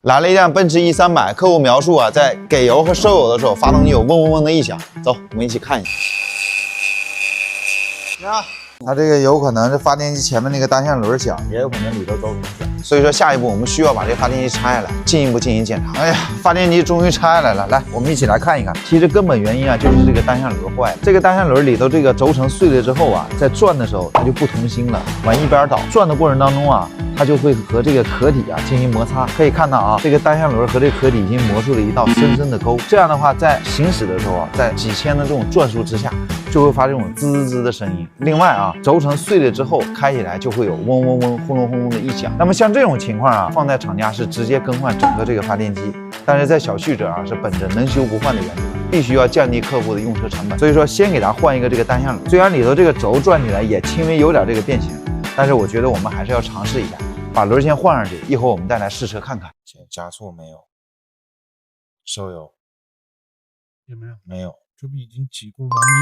来了一辆奔驰 E300，客户描述啊，在给油和收油的时候，发动机有嗡嗡嗡的异响。走，我们一起看一下。你看，它这个有可能是发电机前面那个单向轮响，也有可能里头遭影响。所以说，下一步我们需要把这个发电机拆下来，进一步进行检查。哎呀，发电机终于拆下来了，来，我们一起来看一看。其实根本原因啊，就是这个单向轮坏了。这个单向轮里头这个轴承碎了之后啊，在转的时候它就不同心了，往一边倒。转的过程当中啊，它就会和这个壳体啊进行摩擦。可以看到啊，这个单向轮和这个壳体已经磨出了一道深深的沟。这样的话，在行驶的时候啊，在几千的这种转速之下，就会发这种滋滋滋的声音。另外啊，轴承碎了之后，开起来就会有嗡嗡嗡、轰隆轰隆的异响。那么像这种情况啊，放在厂家是直接更换整个这个发电机，但是在小旭者啊是本着能修不换的原则，必须要降低客户的用车成本。所以说，先给他换一个这个单向轮，虽然里头这个轴转起来也轻微有点这个变形，但是我觉得我们还是要尝试一下，把轮先换上去，一会儿我们再来试车看看。加速没有，收油有没有？没有。这不已经几乎完美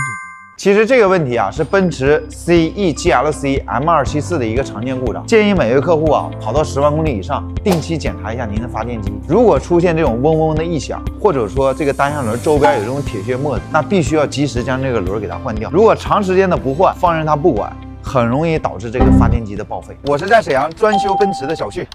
解决了？其实这个问题啊，是奔驰 CE GLC M274的一个常见故障。建议每位客户啊，跑到10万公里以上，定期检查一下您的发电机。如果出现这种嗡嗡的异响，或者说这个单向轮周边有这种铁屑沫子，那必须要及时将这个轮给它换掉。如果长时间的不换，放任它不管，很容易导致这个发电机的报废。我是在沈阳专修奔驰的小旭。